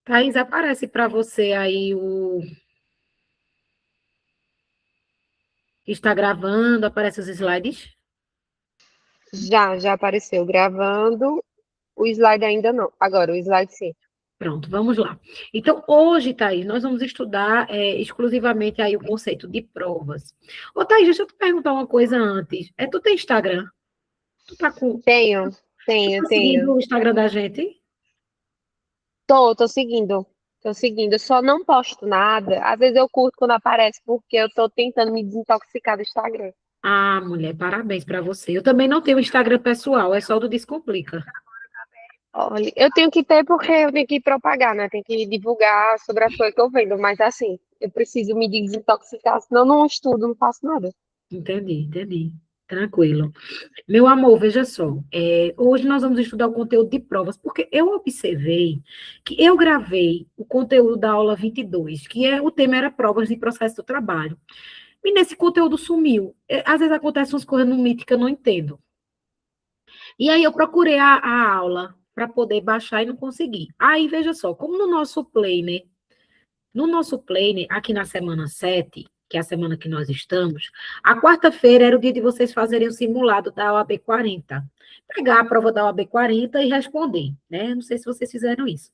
Thaís, aparece para você aí o que está gravando, aparece os slides? Já apareceu gravando. O slide ainda não. Agora, o slide sim. Pronto, vamos lá. Então, hoje, Thaís, nós vamos estudar exclusivamente aí o conceito de provas. Ô, Thaís, deixa eu te perguntar uma coisa antes. Tu tem Instagram? Tu tá com... Tenho, Tu tenho, tá seguindo tenho. o Instagram da gente? Tô seguindo. Tô seguindo. Eu só não posto nada. Às vezes eu curto quando aparece, porque eu tô tentando me desintoxicar do Instagram. Ah, mulher, parabéns para você. Eu também não tenho Instagram pessoal, é só o do Descomplica. Olha, eu tenho que ter porque eu tenho que propagar, né? Tenho que divulgar sobre as coisas que eu vendo. Mas assim, eu preciso me desintoxicar, senão eu não estudo, não faço nada. Entendi, entendi. Tranquilo. Meu amor, veja só, hoje nós vamos estudar o conteúdo de provas, porque eu observei que eu gravei o conteúdo da aula 22, que o tema era provas de processo do trabalho. E nesse conteúdo sumiu. Às vezes acontecem umas coisas no Meet que eu não entendo. E aí eu procurei a aula para poder baixar e não consegui. Aí, veja só, como no nosso planner, aqui na semana 7, que é a semana que nós estamos, a quarta-feira era o dia de vocês fazerem o simulado da OAB 40. Pegar a prova da OAB 40 e responder, né? Não sei se vocês fizeram isso.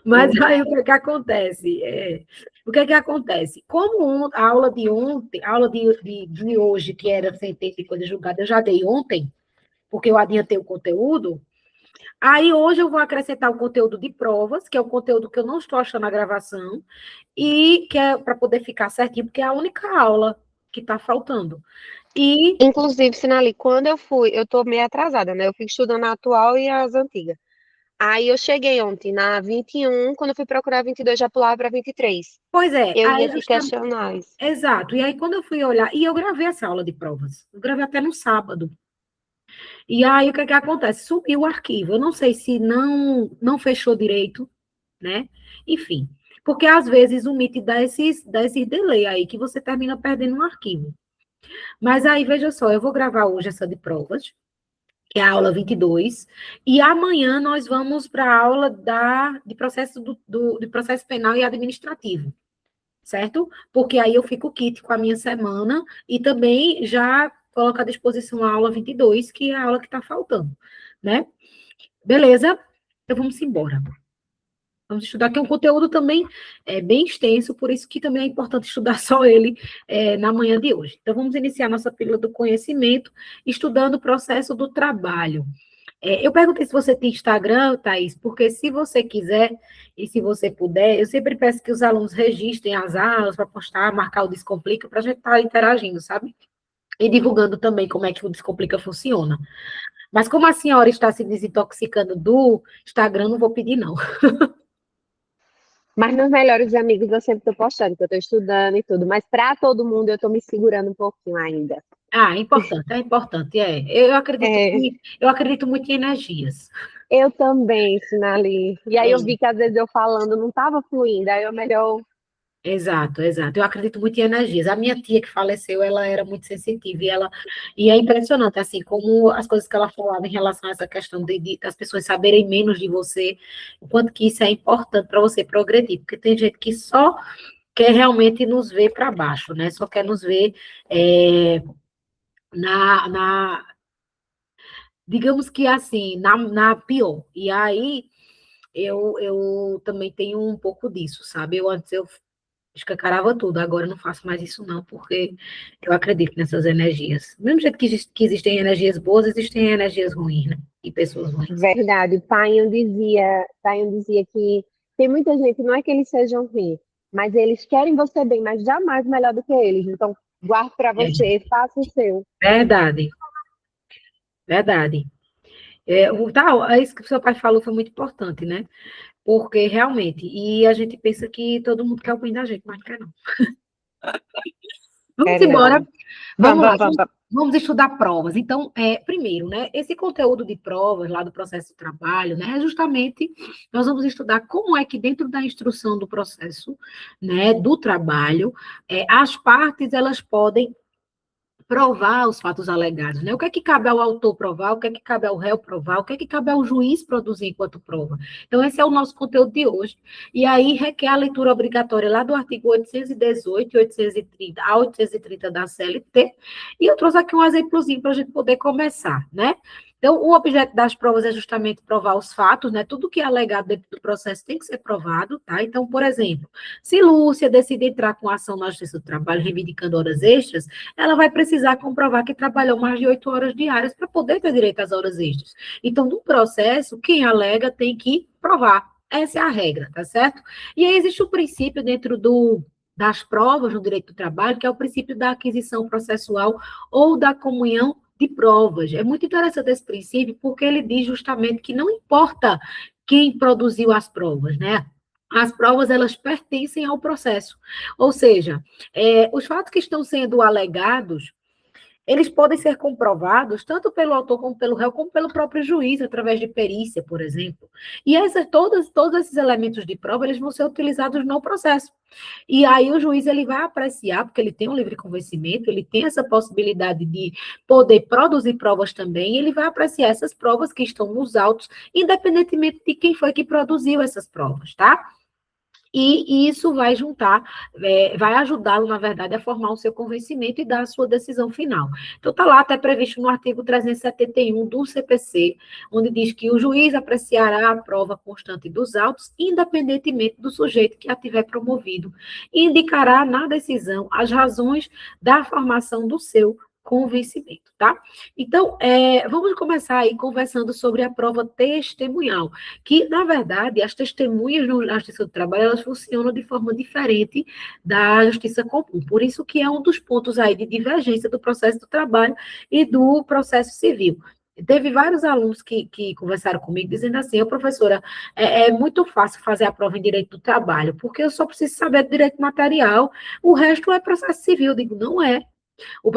Mas Hum. aí o que é que acontece? O que é que acontece? Como a aula de ontem, a aula de hoje, que era sentença e coisa julgada, eu já dei ontem, porque eu adiantei o conteúdo. Aí hoje eu vou acrescentar o conteúdo de provas, que é o conteúdo que eu não estou achando na gravação, e que é para poder ficar certinho, porque é a única aula que está faltando. E, Inclusive, Sinali, quando eu fui, eu tô meio atrasada, né? Eu fico estudando a atual e as antigas. Aí eu cheguei ontem na 21, quando eu fui procurar 22, já pulava para 23. pois é, Eu ia aí te justamente, questionar isso. exato. E aí quando eu fui olhar, e eu gravei essa aula de provas, eu gravei até no sábado. E aí o que é que acontece? Subiu o arquivo. Eu não sei se não fechou direito, né? Enfim, porque às vezes o Meet dá esses delay aí, que você termina perdendo um arquivo. Mas aí, veja só, eu vou gravar hoje essa de provas, que é a aula 22, e amanhã nós vamos para a aula de processo de processo penal e administrativo, certo? Porque aí eu fico kit com a minha semana e também já coloco à disposição a aula 22, que é a aula que está faltando, né? Beleza? Então vamos embora. Vamos estudar, que é um conteúdo também bem extenso, por isso que também é importante estudar só ele na manhã de hoje. Então, vamos iniciar nossa pílula do conhecimento, estudando o processo do trabalho. Eu perguntei se você tem Instagram, Thaís, porque se você quiser e se você puder, eu sempre peço que os alunos registrem as aulas para postar, marcar o Descomplica, para a gente estar interagindo, sabe? E divulgando também como é que o Descomplica funciona. Mas como a senhora está se desintoxicando do Instagram, não vou pedir, não. Mas nos melhores amigos eu sempre tô postando, que eu tô estudando e tudo. Mas para todo mundo eu tô me segurando um pouquinho ainda. Ah, é importante, é importante, é. É, Eu acredito muito em energias. eu também, Sinali. E aí eu É, vi que às vezes eu falando não tava fluindo, aí eu melhor. exato, exato. Eu acredito muito em energias. A minha tia que faleceu, ela era muito sensitiva e é impressionante assim como as coisas que ela falava em relação a essa questão das pessoas saberem menos de você, o quanto que isso é importante para você progredir, porque tem gente que só quer realmente nos ver para baixo, né? Só quer nos ver é, na, digamos que assim, na pior. E aí eu também tenho um pouco disso, sabe? Antes eu escancarava tudo, agora eu não faço mais isso não, porque eu acredito nessas energias. Do mesmo jeito que existem energias boas, existem energias ruins, né? E pessoas ruins. Verdade. Painho dizia que tem muita gente, não é que eles sejam ruins, mas eles querem você bem, mas jamais melhor do que eles. Então, guarde para É, você, faça o seu. verdade, verdade. Isso que o seu pai falou foi muito importante, né? Porque realmente, e a gente pensa que todo mundo quer o bem da gente, mas não quer não. É Vamos embora. não. Vamos lá, Vamos. vamos estudar provas. Então, primeiro, né, esse conteúdo de provas lá do processo do trabalho, né, é justamente nós vamos estudar como é que dentro da instrução do processo, né, do trabalho, as partes elas podem provar os fatos alegados, né? O que é que cabe ao autor provar, o que é que cabe ao réu provar, o que é que cabe ao juiz produzir enquanto prova. Então, esse é o nosso conteúdo de hoje. E aí requer a leitura obrigatória lá do artigo 818 e 830 a 830 da CLT. E eu trouxe aqui um exemplozinho para a gente poder começar, né? Então, o objeto das provas é justamente provar os fatos, né? Tudo que é alegado dentro do processo tem que ser provado, tá? Então, por exemplo, se Lúcia decide entrar com ação na Justiça do Trabalho reivindicando horas extras, ela vai precisar comprovar que trabalhou mais de 8 horas diárias para poder ter direito às horas extras. Então, no processo, quem alega tem que provar. Essa é a regra, tá certo? E aí existe um princípio dentro das provas no direito do trabalho, que é o princípio da aquisição processual ou da comunhão de provas. É muito interessante esse princípio, porque ele diz justamente que não importa quem produziu as provas, né? As provas, elas pertencem ao processo. Ou seja, os fatos que estão sendo alegados, eles podem ser comprovados tanto pelo autor como pelo réu, como pelo próprio juiz, através de perícia, por exemplo. E todos esses elementos de prova, eles vão ser utilizados no processo. E aí o juiz, ele vai apreciar, porque ele tem um livre convencimento, ele tem essa possibilidade de poder produzir provas também, e ele vai apreciar essas provas que estão nos autos, independentemente de quem foi que produziu essas provas, tá? E isso vai vai ajudá-lo, na verdade, a formar o seu convencimento e dar a sua decisão final. Então, está lá até previsto no artigo 371 do CPC, onde diz que o juiz apreciará a prova constante dos autos, independentemente do sujeito que a tiver promovido, e indicará na decisão as razões da formação do seu convencimento, tá? Então, vamos começar aí conversando sobre a prova testemunhal, que, na verdade, as testemunhas na Justiça do Trabalho, elas funcionam de forma diferente da Justiça Comum, por isso que é um dos pontos aí de divergência do processo do trabalho e do processo civil. Teve vários alunos que conversaram comigo dizendo assim, professora, é muito fácil fazer a prova em direito do trabalho, porque eu só preciso saber do direito material, o resto é processo civil. Eu digo, não é. O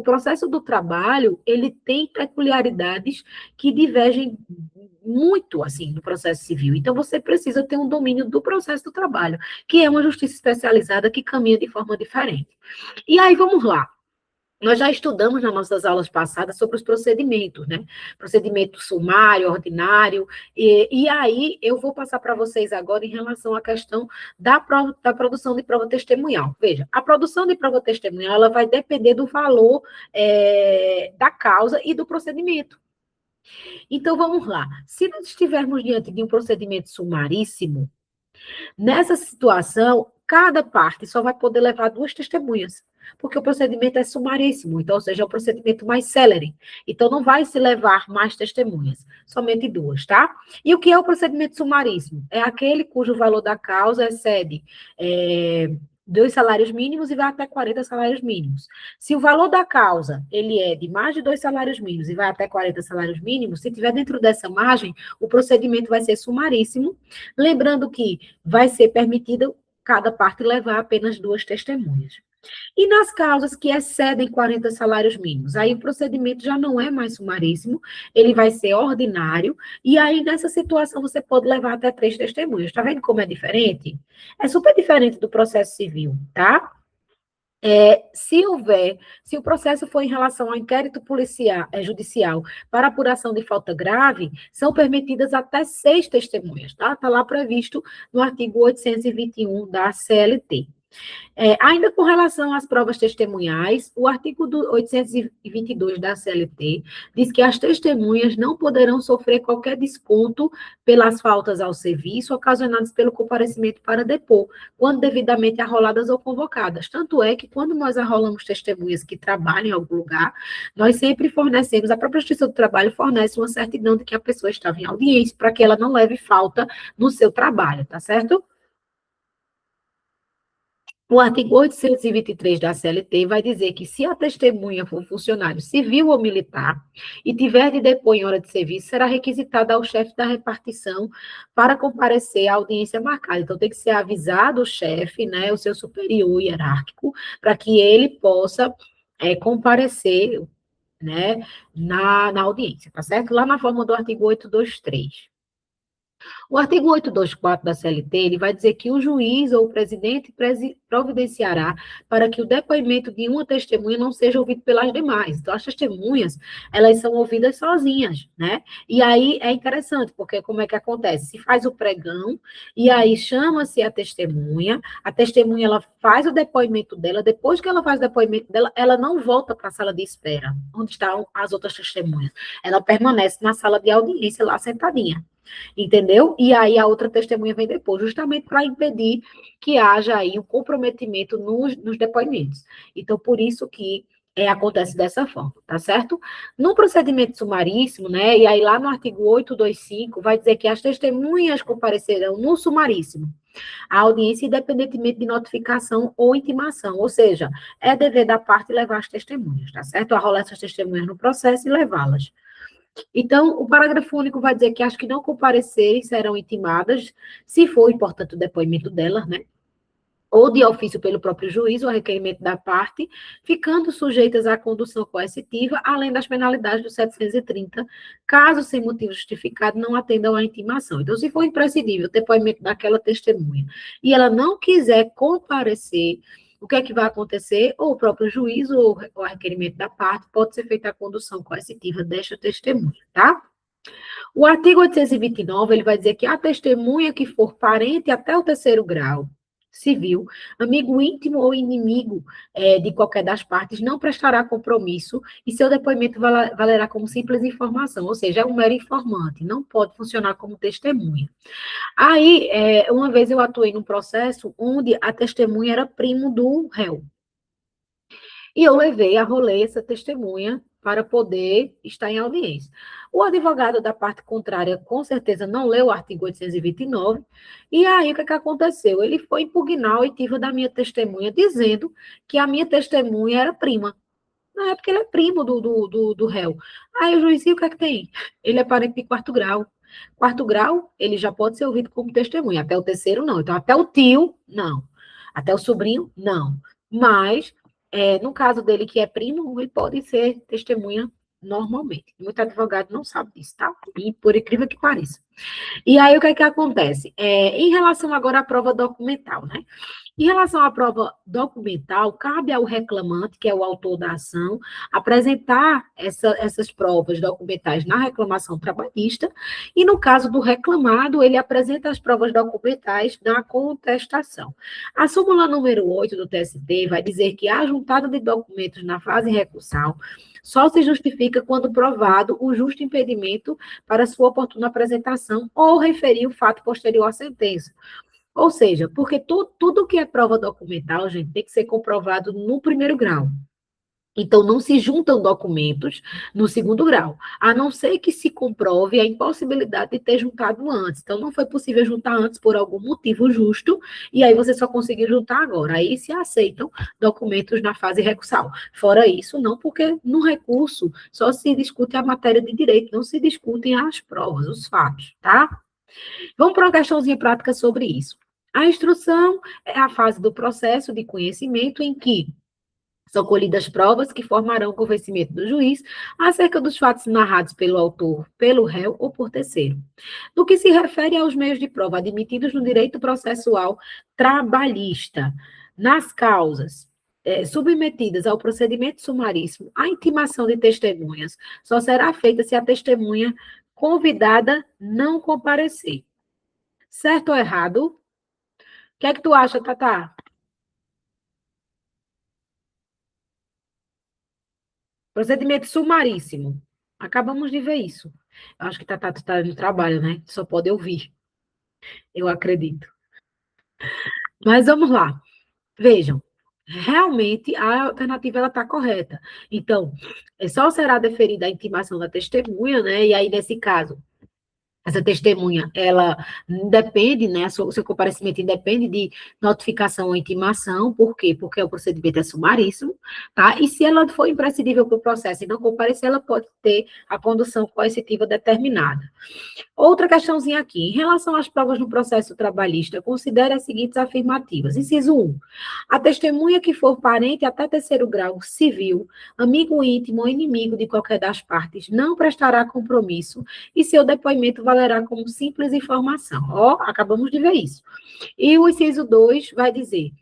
processo do trabalho, ele tem peculiaridades que divergem muito, assim, do processo civil. Então, você precisa ter um domínio do processo do trabalho, que é uma justiça especializada que caminha de forma diferente. E aí, vamos lá. Nós já estudamos nas nossas aulas passadas sobre os procedimentos, né? Procedimento sumário, ordinário, e aí eu vou passar para vocês agora em relação à questão da produção de prova testemunhal. Veja, a produção de prova testemunhal, ela vai depender do valor da causa e do procedimento. Então, vamos lá. Se nós estivermos diante de um procedimento sumaríssimo, nessa situação, cada parte só vai poder levar 2 testemunhas, porque o procedimento é sumaríssimo, então, ou seja, é o procedimento mais célere. Então, não vai se levar mais testemunhas, somente 2, tá? E o que é o procedimento sumaríssimo? É aquele cujo valor da causa excede 2 salários mínimos e vai até 40 salários mínimos. Se o valor da causa ele é de mais de 2 salários mínimos e vai até 40 salários mínimos, se tiver dentro dessa margem, o procedimento vai ser sumaríssimo, lembrando que vai ser permitido cada parte levar apenas 2 testemunhas. E nas causas que excedem 40 salários mínimos, aí o procedimento já não é mais sumaríssimo, ele vai ser ordinário, e aí nessa situação você pode levar até 3 testemunhas. Está vendo como é diferente? É super diferente do processo civil, tá? Se o processo for em relação ao inquérito judicial para apuração de falta grave, são permitidas até 6 testemunhas, tá? Está lá previsto no artigo 821 da CLT. Ainda com relação às provas testemunhais, o artigo 822 da CLT diz que as testemunhas não poderão sofrer qualquer desconto pelas faltas ao serviço ocasionadas pelo comparecimento para depor, quando devidamente arroladas ou convocadas. Tanto é que, quando nós arrolamos testemunhas que trabalham em algum lugar, nós sempre fornecemos, a própria Justiça do Trabalho fornece uma certidão de que a pessoa estava em audiência, para que ela não leve falta no seu trabalho, tá certo? O artigo 823 da CLT vai dizer que, se a testemunha for funcionário civil ou militar e tiver de depor em hora de serviço, será requisitada ao chefe da repartição para comparecer à audiência marcada. Então, tem que ser avisado o chefe, né, o seu superior hierárquico, para que ele possa comparecer, né, na audiência, tá certo? Lá na forma do artigo 823. O artigo 824 da CLT, ele vai dizer que o juiz ou o presidente providenciará para que o depoimento de uma testemunha não seja ouvido pelas demais. Então, as testemunhas, elas são ouvidas sozinhas, né? E aí é interessante, porque como é que acontece? Se faz o pregão, e aí chama-se a testemunha, ela faz o depoimento dela, depois que ela faz o depoimento dela, ela não volta para a sala de espera, onde estão as outras testemunhas. Ela permanece na sala de audiência, lá sentadinha. Entendeu? E aí a outra testemunha vem depois, justamente para impedir que haja aí um comprometimento nos depoimentos. Então, por isso que acontece dessa forma, tá certo? No procedimento sumaríssimo, né, e aí lá no artigo 825, vai dizer que as testemunhas comparecerão no sumaríssimo, a audiência independentemente de notificação ou intimação, ou seja, é dever da parte levar as testemunhas, tá certo? Arrolar essas testemunhas no processo e levá-las. Então, o parágrafo único vai dizer que as que não comparecerem serão intimadas, se for importante o depoimento delas, né? Ou de ofício pelo próprio juiz, ou a requerimento da parte, ficando sujeitas à condução coercitiva, além das penalidades do 730, caso sem motivo justificado não atendam à intimação. Então, se for imprescindível o depoimento daquela testemunha e ela não quiser comparecer, o que é que vai acontecer? Ou o próprio juiz ou o requerimento da parte pode ser feita a condução coercitiva desta testemunha, tá? O artigo 829, ele vai dizer que a testemunha que for parente até o terceiro grau civil, amigo íntimo ou inimigo de qualquer das partes, não prestará compromisso e seu depoimento valerá como simples informação, ou seja, é um mero informante, não pode funcionar como testemunha. Aí, uma vez eu atuei num processo onde a testemunha era primo do réu. E eu arrolei essa testemunha para poder estar em audiência. O advogado da parte contrária, com certeza, não leu o artigo 829, e aí o que aconteceu? Ele foi impugnar a oitiva da minha testemunha, dizendo que a minha testemunha era prima. Na época, ele é primo do réu. Aí o juiz, e o que é que tem? Ele é parente de quarto grau. Quarto grau, ele já pode ser ouvido como testemunha. Até o terceiro, não. Então, até o tio, não. Até o sobrinho, não. Mas, no caso dele, que é primo, ele pode ser testemunha normalmente. Muito advogado não sabe disso, tá? E por incrível que pareça. E aí, o que é que acontece? Em relação agora à prova documental, né? Em relação à prova documental, cabe ao reclamante, que é o autor da ação, apresentar essas provas documentais na reclamação trabalhista, e no caso do reclamado, ele apresenta as provas documentais na contestação. A súmula número 8 do TST vai dizer que a juntada de documentos na fase recursal só se justifica quando provado o justo impedimento para sua oportuna apresentação ou referir o fato posterior à sentença. Ou seja, porque tudo que é prova documental, gente, tem que ser comprovado no primeiro grau. Então, não se juntam documentos no segundo grau, a não ser que se comprove a impossibilidade de ter juntado antes. Então, não foi possível juntar antes por algum motivo justo, e aí você só conseguiu juntar agora. Aí se aceitam documentos na fase recursal. Fora isso, não, porque no recurso só se discute a matéria de direito, não se discutem as provas, os fatos, tá? Vamos para uma questãozinha prática sobre isso. A instrução é a fase do processo de conhecimento em que são colhidas provas que formarão o convencimento do juiz acerca dos fatos narrados pelo autor, pelo réu ou por terceiro. No que se refere aos meios de prova admitidos no direito processual trabalhista, nas causas submetidas ao procedimento sumaríssimo, a intimação de testemunhas só será feita se a testemunha convidada não comparecer. Certo ou errado? O que é que tu acha, Tatá? Procedimento sumaríssimo. Acabamos de ver isso. Eu acho que Tatá está no trabalho, né? Só pode ouvir. Eu acredito. Mas vamos lá. Vejam. Realmente, a alternativa ela está correta. Então, só será deferida a intimação da testemunha, né? E aí, nesse caso, essa testemunha, ela depende, né, o seu comparecimento independe de notificação ou intimação, por quê? Porque o procedimento é sumaríssimo, tá? E se ela for imprescindível para o processo e não comparecer, ela pode ter a condução coercitiva determinada. Outra questãozinha aqui, em relação às provas no processo trabalhista, considere as seguintes afirmativas. Inciso 1. A testemunha que for parente até terceiro grau civil, amigo íntimo ou inimigo de qualquer das partes, não prestará compromisso e seu depoimento valerá valerá como simples informação. Ó, acabamos de ver isso. E o inciso 2 vai dizer: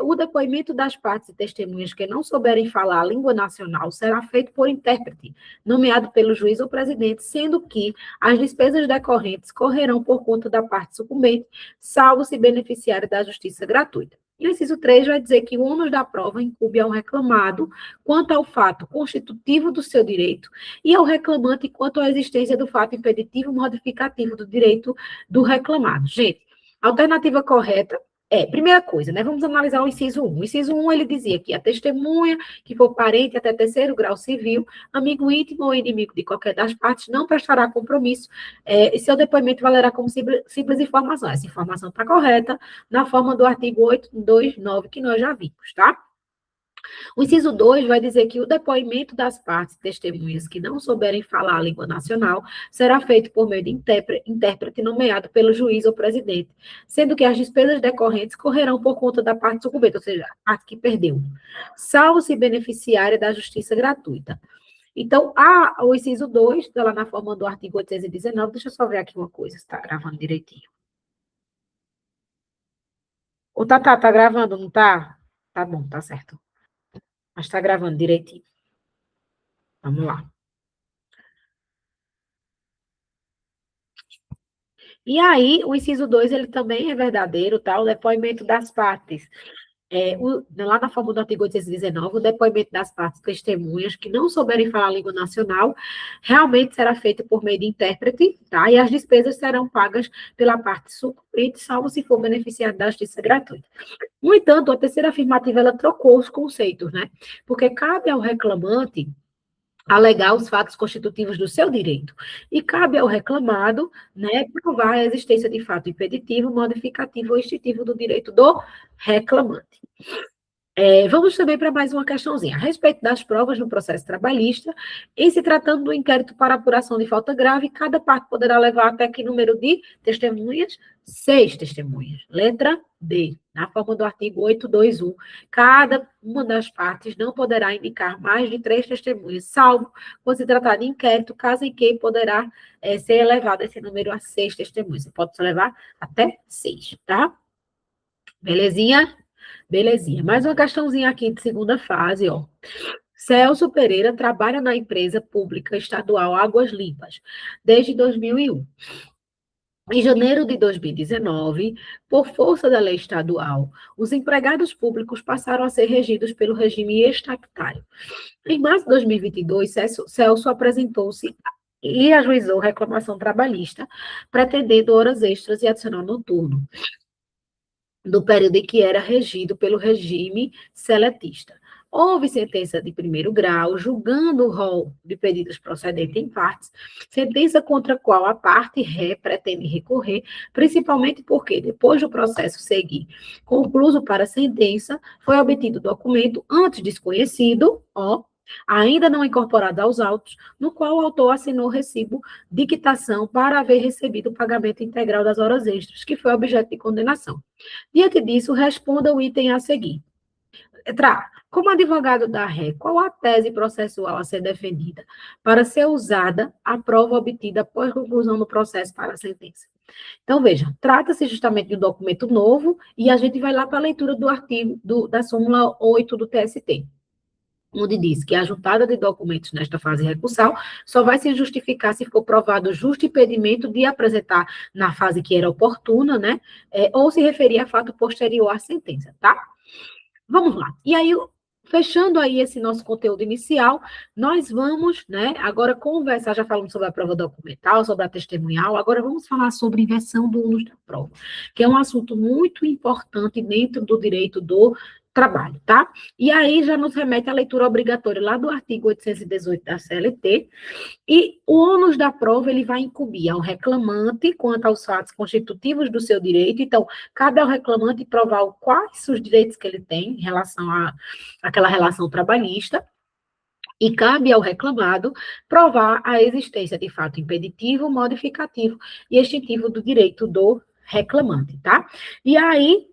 o depoimento das partes e testemunhas que não souberem falar a língua nacional será feito por intérprete, nomeado pelo juiz ou presidente, sendo que as despesas decorrentes correrão por conta da parte sucumbente, salvo se beneficiário da justiça gratuita. E o inciso 3 vai dizer que o ônus da prova incumbe ao reclamado quanto ao fato constitutivo do seu direito e ao reclamante quanto à existência do fato impeditivo modificativo do direito do reclamado. Gente, a alternativa correta primeira coisa, né? Vamos analisar o inciso 1. O inciso 1, ele dizia que a testemunha, que for parente até terceiro grau civil, amigo íntimo ou inimigo de qualquer das partes, não prestará compromisso, e seu depoimento valerá como simples informação. Essa informação está correta na forma do artigo 829, que nós já vimos, tá? O inciso 2 vai dizer que o depoimento das partes testemunhas que não souberem falar a língua nacional será feito por meio de intérprete nomeado pelo juiz ou presidente, sendo que as despesas decorrentes correrão por conta da parte sucumbente, ou seja, a parte que perdeu, salvo se beneficiária da justiça gratuita. Então, o inciso 2, está lá na forma do artigo 819, deixa eu só ver aqui uma coisa, se está gravando direitinho. Ô, Tatá, tá gravando, não tá? Tá bom, tá certo. Mas está gravando direitinho. Vamos lá. E aí, o inciso 2, ele também é verdadeiro, tá? O depoimento das partes. Lá na forma do artigo 819, o depoimento das partes testemunhas que não souberem falar a língua nacional realmente será feito por meio de intérprete, tá? E as despesas serão pagas pela parte sucumbente, salvo se for beneficiário da justiça gratuita. No entanto, a terceira afirmativa, ela trocou os conceitos, né? Porque cabe ao reclamante alegar os fatos constitutivos do seu direito. E cabe ao reclamado, né, provar a existência de fato impeditivo, modificativo ou extintivo do direito do reclamante. Vamos também para mais uma questãozinha. A respeito das provas no processo trabalhista, em se tratando do inquérito para apuração de falta grave, cada parte poderá levar até que número de testemunhas? 6 testemunhas. Letra D, na forma do artigo 821. Cada uma das partes não poderá indicar mais de 3 testemunhas, salvo quando se tratar de inquérito, caso em que poderá ser elevado esse número a 6 testemunhas. Você pode levar até 6, tá? Belezinha? Belezinha. Mais uma questãozinha aqui de segunda fase, ó. Celso Pereira trabalha na empresa pública estadual Águas Limpas desde 2001. Em janeiro de 2019, por força da lei estadual, os empregados públicos passaram a ser regidos pelo regime estatutário. Em março de 2022, Celso apresentou-se e ajuizou reclamação trabalhista, pretendendo horas extras e adicional noturno, do período em que era regido pelo regime seletista. Houve sentença de primeiro grau, julgando o rol de pedidos procedentes em partes, sentença contra a qual a parte ré pretende recorrer, principalmente porque, depois do processo seguir concluso para a sentença, foi obtido documento antes desconhecido, ainda não incorporado aos autos, no qual o autor assinou recibo de quitação para haver recebido o pagamento integral das horas extras, que foi objeto de condenação. Diante disso, responda o item a seguir. Como advogado da ré, qual a tese processual a ser defendida para ser usada a prova obtida após conclusão do processo para a sentença? Então, veja, trata-se justamente de um documento novo e a gente vai lá para a leitura do artigo da súmula 8 do TST, onde diz que a juntada de documentos nesta fase recursal só vai se justificar se for provado justo impedimento de apresentar na fase que era oportuna, né, ou se referir a fato posterior à sentença, tá? Vamos lá. E aí, fechando aí esse nosso conteúdo inicial, nós vamos, né, agora conversar, já falamos sobre a prova documental, sobre a testemunhal, agora vamos falar sobre inversão do ônus da prova, que é um assunto muito importante dentro do direito do trabalho, tá? E aí já nos remete à leitura obrigatória lá do artigo 818 da CLT, e o ônus da prova, ele vai incumbir ao reclamante quanto aos fatos constitutivos do seu direito. Então, cabe ao reclamante provar quais os direitos que ele tem em relação àquela relação trabalhista, e cabe ao reclamado provar a existência de fato impeditivo, modificativo e extintivo do direito do reclamante, tá? E aí,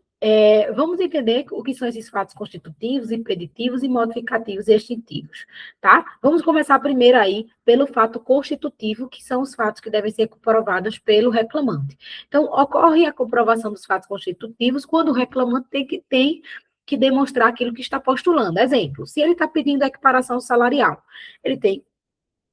Vamos entender o que são esses fatos constitutivos, impeditivos e modificativos e extintivos, tá? Vamos começar primeiro aí pelo fato constitutivo, que são os fatos que devem ser comprovados pelo reclamante. Então, ocorre a comprovação dos fatos constitutivos quando o reclamante tem que demonstrar aquilo que está postulando. Exemplo, se ele está pedindo equiparação salarial, ele tem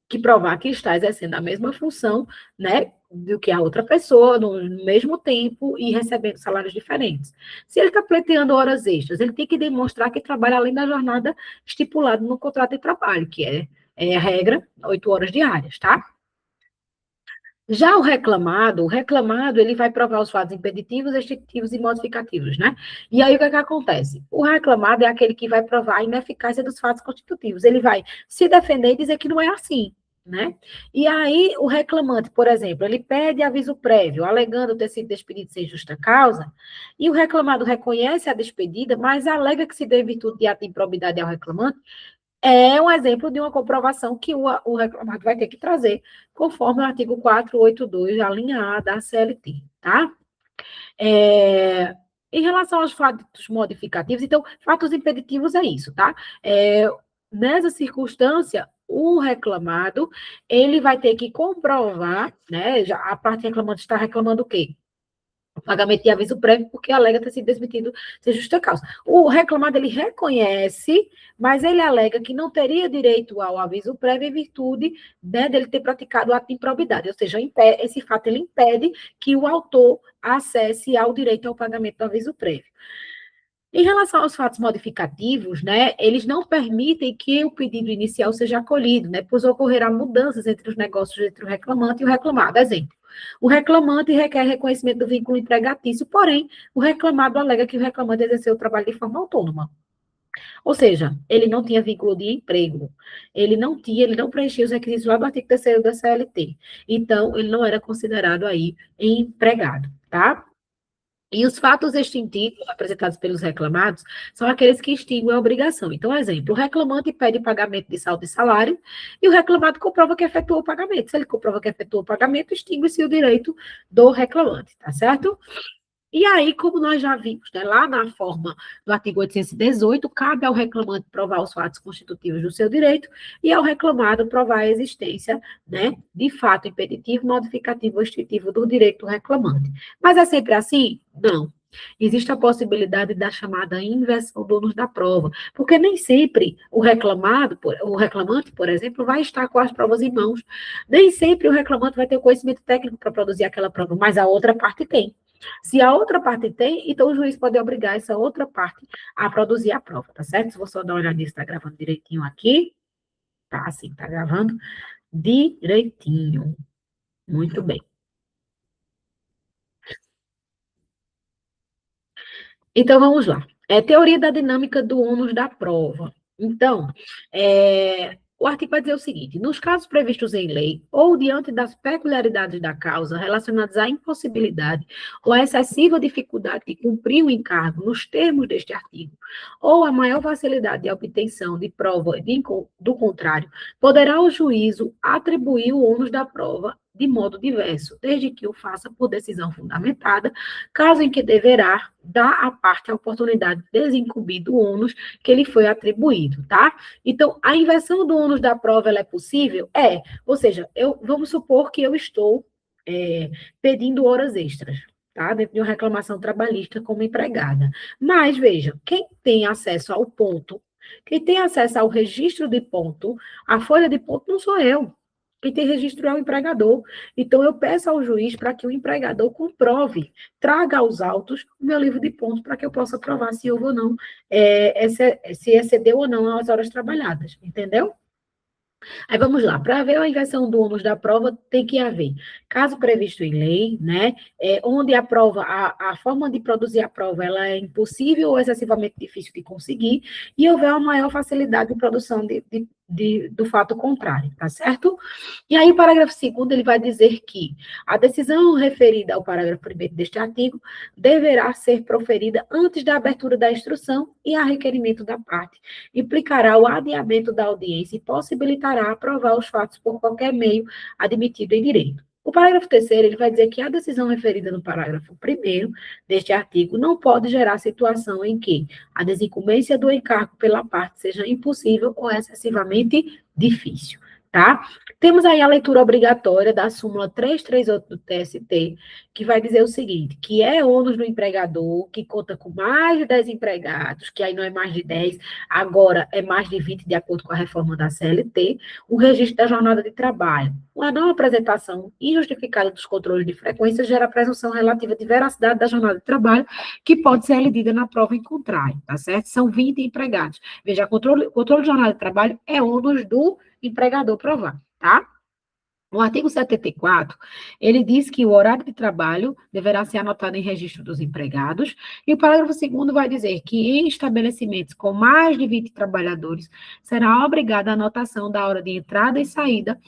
que provar que está exercendo a mesma função, né, do que a outra pessoa, no mesmo tempo e recebendo salários diferentes. Se ele está pleiteando horas extras, ele tem que demonstrar que trabalha além da jornada estipulada no contrato de trabalho, que é a regra, 8 horas diárias, tá? Já o reclamado, ele vai provar os fatos impeditivos, extintivos e modificativos, né? E aí, o que é que acontece? O reclamado é aquele que vai provar a ineficácia dos fatos constitutivos. Ele vai se defender e dizer que não é assim, né? E aí, o reclamante, por exemplo, ele pede aviso prévio, alegando ter sido despedido sem justa causa, e o reclamado reconhece a despedida, mas alega que se deu em virtude de ato de improbidade ao reclamante, é um exemplo de uma comprovação que o reclamado vai ter que trazer, conforme o artigo 482, a linha A da CLT, tá? Em relação aos fatos modificativos, então, fatos impeditivos é isso, tá? Nessa circunstância, o reclamado, ele vai ter que comprovar, né? A parte reclamante está reclamando o quê? O pagamento de aviso prévio, porque alega ter sido desmentido sem justa causa. O reclamado, ele reconhece, mas ele alega que não teria direito ao aviso prévio em virtude, né, dele ter praticado o ato de improbidade, ou seja, esse fato ele impede que o autor acesse ao direito ao pagamento do aviso prévio. Em relação aos fatos modificativos, né, eles não permitem que o pedido inicial seja acolhido, né, pois ocorrerá mudanças entre os negócios entre o reclamante e o reclamado. Exemplo, o reclamante requer reconhecimento do vínculo empregatício, porém, o reclamado alega que o reclamante exerceu o trabalho de forma autônoma. Ou seja, ele não tinha vínculo de emprego, ele não preenchia os requisitos lá do artigo 3º da CLT. Então, ele não era considerado aí empregado, tá? E os fatos extintivos apresentados pelos reclamados são aqueles que extinguem a obrigação. Então, exemplo, o reclamante pede pagamento de saldo de salário e o reclamado comprova que efetuou o pagamento. Se ele comprova que efetuou o pagamento, extingue-se o direito do reclamante, tá certo? E aí, como nós já vimos, né, lá na forma do artigo 818, cabe ao reclamante provar os fatos constitutivos do seu direito e ao reclamado provar a existência, né, de fato impeditivo, modificativo ou extintivo do direito do reclamante. Mas é sempre assim? Não. Existe a possibilidade da chamada inversão do ônus da prova, porque nem sempre o reclamante, por exemplo, vai estar com as provas em mãos. Nem sempre o reclamante vai ter o conhecimento técnico para produzir aquela prova, mas a outra parte tem. Se a outra parte tem, então o juiz pode obrigar essa outra parte a produzir a prova, tá certo? Se você dar uma olhadinha, está gravando direitinho aqui. Tá, sim, tá gravando direitinho. Muito bem. Então, vamos lá. Teoria da dinâmica do ônus da prova. Então, o artigo vai dizer o seguinte: nos casos previstos em lei, ou diante das peculiaridades da causa relacionadas à impossibilidade ou à excessiva dificuldade de cumprir o encargo nos termos deste artigo, ou a maior facilidade de obtenção de prova do contrário, poderá o juízo atribuir o ônus da prova de modo diverso, desde que o faça por decisão fundamentada, caso em que deverá dar à parte a oportunidade de desincumbir do ônus que lhe foi atribuído, tá? Então, a inversão do ônus da prova, ela é possível? Ou seja, vamos supor que eu estou pedindo horas extras, tá? Dentro de uma reclamação trabalhista como empregada. Mas, veja, quem tem acesso ao ponto, quem tem acesso ao registro de ponto, a folha de ponto não sou eu. Quem tem registro é o empregador. Então, eu peço ao juiz para que o empregador comprove, traga aos autos o meu livro de pontos para que eu possa provar se houve ou não, se excedeu ou não as horas trabalhadas, entendeu? Aí vamos lá, para haver a inversão do ônus da prova, tem que haver caso previsto em lei, né? Onde a prova, a forma de produzir a prova, ela é impossível ou excessivamente difícil de conseguir, e houver uma maior facilidade de produção do fato contrário, tá certo? E aí, o parágrafo 2º, ele vai dizer que a decisão referida ao parágrafo 1º deste artigo deverá ser proferida antes da abertura da instrução e a requerimento da parte. Implicará o adiamento da audiência e possibilitará aprovar os fatos por qualquer meio admitido em direito. O parágrafo terceiro, ele vai dizer que a decisão referida no parágrafo primeiro deste artigo não pode gerar situação em que a desincumbência do encargo pela parte seja impossível ou excessivamente difícil, tá? Temos aí a leitura obrigatória da súmula 338 do TST, que vai dizer o seguinte, que é ônus do empregador, que conta com mais de 10 empregados, que aí não é mais de 10, agora é mais de 20, de acordo com a reforma da CLT, o registro da jornada de trabalho. Uma não apresentação injustificada dos controles de frequência gera presunção relativa de veracidade da jornada de trabalho, que pode ser elidida na prova em contrário, tá certo? São 20 empregados. Veja, controle de jornada de trabalho é ônus do empregador provar, tá? O artigo 74, ele diz que o horário de trabalho deverá ser anotado em registro dos empregados, e o parágrafo 2º vai dizer que em estabelecimentos com mais de 20 trabalhadores, será obrigada a anotação da hora de entrada e saída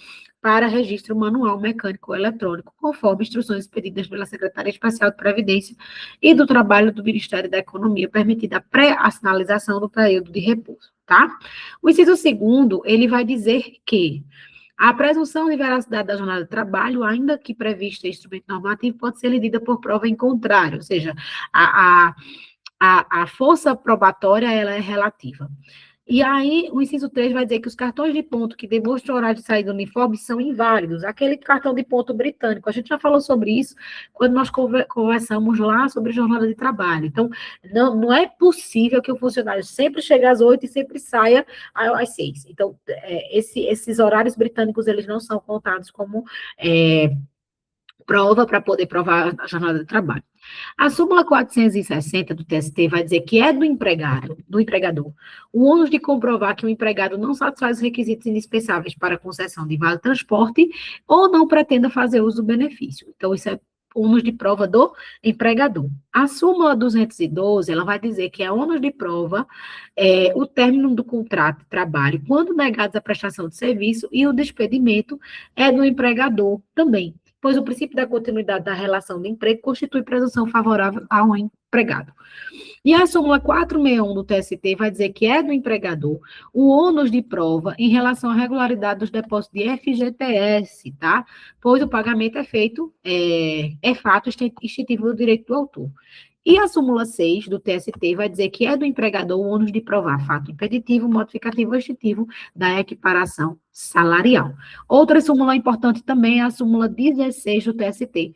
para registro manual, mecânico ou eletrônico, conforme instruções expedidas pela Secretaria Especial de Previdência e do Trabalho do Ministério da Economia, permitida a pré-assinalização do período de repouso, tá? O inciso 2º, ele vai dizer que a presunção de veracidade da jornada de trabalho, ainda que prevista em instrumento normativo, pode ser lidida por prova em contrário, ou seja, a força probatória ela é relativa. E aí, o inciso 3 vai dizer que os cartões de ponto que demonstram horário de saída do uniforme são inválidos. Aquele cartão de ponto britânico, a gente já falou sobre isso quando nós conversamos lá sobre jornada de trabalho. Então, não é possível que o funcionário sempre chegue às 8 e sempre saia às 6. Então, esses horários britânicos, eles não são contados como prova para poder provar a jornada de trabalho. A súmula 460 do TST vai dizer que é do empregador, o ônus de comprovar que o empregado não satisfaz os requisitos indispensáveis para a concessão de vale transporte ou não pretenda fazer uso do benefício. Então, isso é ônus de prova do empregador. A súmula 212, ela vai dizer que é ônus de prova o término do contrato de trabalho quando negados a prestação de serviço e o despedimento é do empregador também, pois o princípio da continuidade da relação de emprego constitui presunção favorável ao empregado. E a súmula 461 do TST vai dizer que é do empregador o ônus de prova em relação à regularidade dos depósitos de FGTS, tá? Pois o pagamento é feito, é fato instintivo do direito do autor. E a súmula 6 do TST vai dizer que é do empregador o ônus de provar fato impeditivo, modificativo ou extintivo da equiparação salarial. Outra súmula importante também é a súmula 16 do TST,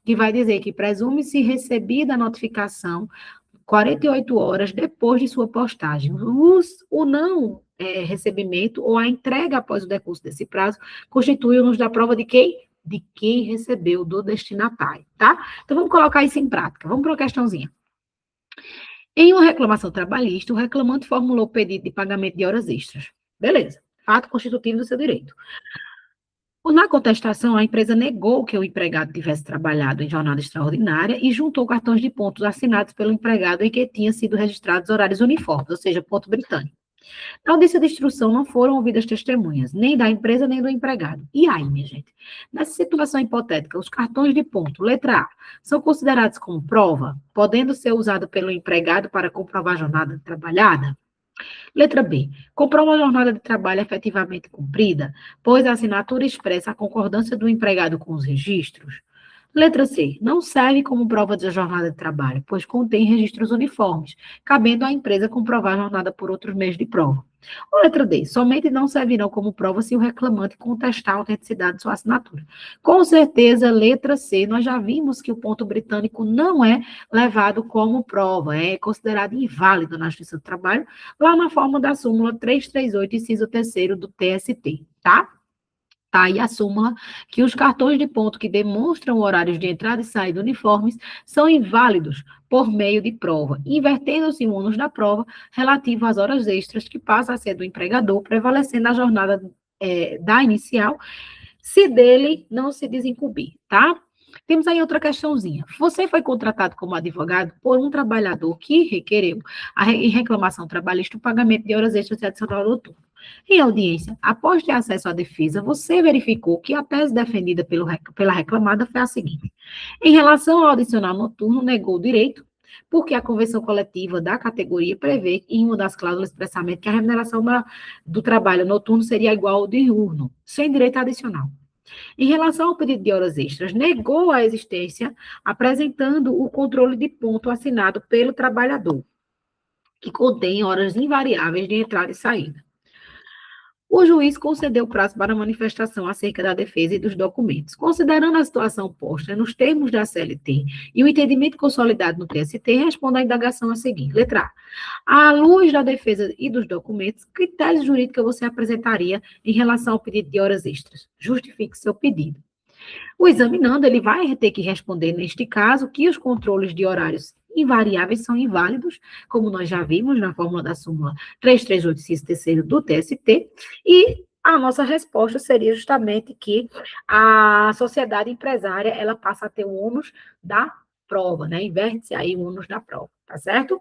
que vai dizer que presume-se recebida a notificação 48 horas depois de sua postagem. O não recebimento ou a entrega após o decurso desse prazo constitui o ônus da prova de quem? De quem recebeu, do destinatário, tá? Então, vamos colocar isso em prática. Vamos para uma questãozinha. Em uma reclamação trabalhista, o reclamante formulou pedido de pagamento de horas extras. Beleza. Fato constitutivo do seu direito. Na contestação, a empresa negou que o empregado tivesse trabalhado em jornada extraordinária e juntou cartões de pontos assinados pelo empregado em que tinham sido registrados horários uniformes, ou seja, ponto britânico. Na audiência de instrução não foram ouvidas testemunhas, nem da empresa, nem do empregado. E aí, minha gente? Nessa situação hipotética, os cartões de ponto, letra A, são considerados como prova, podendo ser usados pelo empregado para comprovar a jornada trabalhada? Letra B. Comprova a jornada de trabalho efetivamente cumprida, pois a assinatura expressa a concordância do empregado com os registros? Letra C. Não serve como prova da jornada de trabalho, pois contém registros uniformes, cabendo à empresa comprovar a jornada por outros meios de prova. Ou letra D. Somente não servirão como prova se o reclamante contestar a autenticidade de sua assinatura. Com certeza, letra C. Nós já vimos que o ponto britânico não é levado como prova, é considerado inválido na Justiça do Trabalho, lá na forma da súmula 338, inciso 3º do TST, tá? Tá aí a súmula que os cartões de ponto que demonstram horários de entrada e saída uniformes são inválidos por meio de prova, invertendo-se o ônus da prova relativo às horas extras, que passa a ser do empregador, prevalecendo a jornada da inicial, se dele não se desincumbir, tá? Temos aí outra questãozinha. Você foi contratado como advogado por um trabalhador que requereu, em reclamação trabalhista, o pagamento de horas extras e adicional noturno. Em audiência, após ter acesso à defesa, você verificou que a tese defendida pela reclamada foi a seguinte: em relação ao adicional noturno, negou o direito, porque a convenção coletiva da categoria prevê, em uma das cláusulas expressamente, que a remuneração do trabalho noturno seria igual ao diurno, sem direito adicional. Em relação ao pedido de horas extras, negou a existência, apresentando o controle de ponto assinado pelo trabalhador, que contém horas invariáveis de entrada e saída. O juiz concedeu prazo para manifestação acerca da defesa e dos documentos. Considerando a situação posta nos termos da CLT e o entendimento consolidado no TST, responda à indagação a seguir. Letra A. À luz da defesa e dos documentos, que tese jurídica você apresentaria em relação ao pedido de horas extras? Justifique seu pedido. O examinando, ele vai ter que responder, neste caso, que os controles de horários invariáveis são inválidos, como nós já vimos na fórmula da súmula 3385 terceiro do TST, e a nossa resposta seria justamente que a sociedade empresária, ela passa a ter o ônus da prova, né? Inverte-se aí o ônus da prova, tá certo?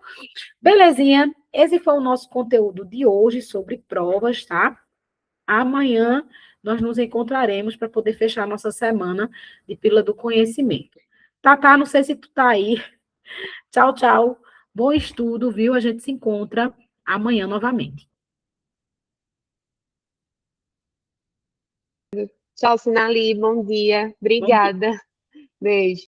Belezinha, esse foi o nosso conteúdo de hoje sobre provas, tá? Amanhã nós nos encontraremos para poder fechar a nossa semana de Pílula do Conhecimento. Tatá, não sei se tu tá aí. Tchau, tchau. Bom estudo, viu? A gente se encontra amanhã novamente. Tchau, Sinali, bom dia. Bom dia. Obrigada. Beijo.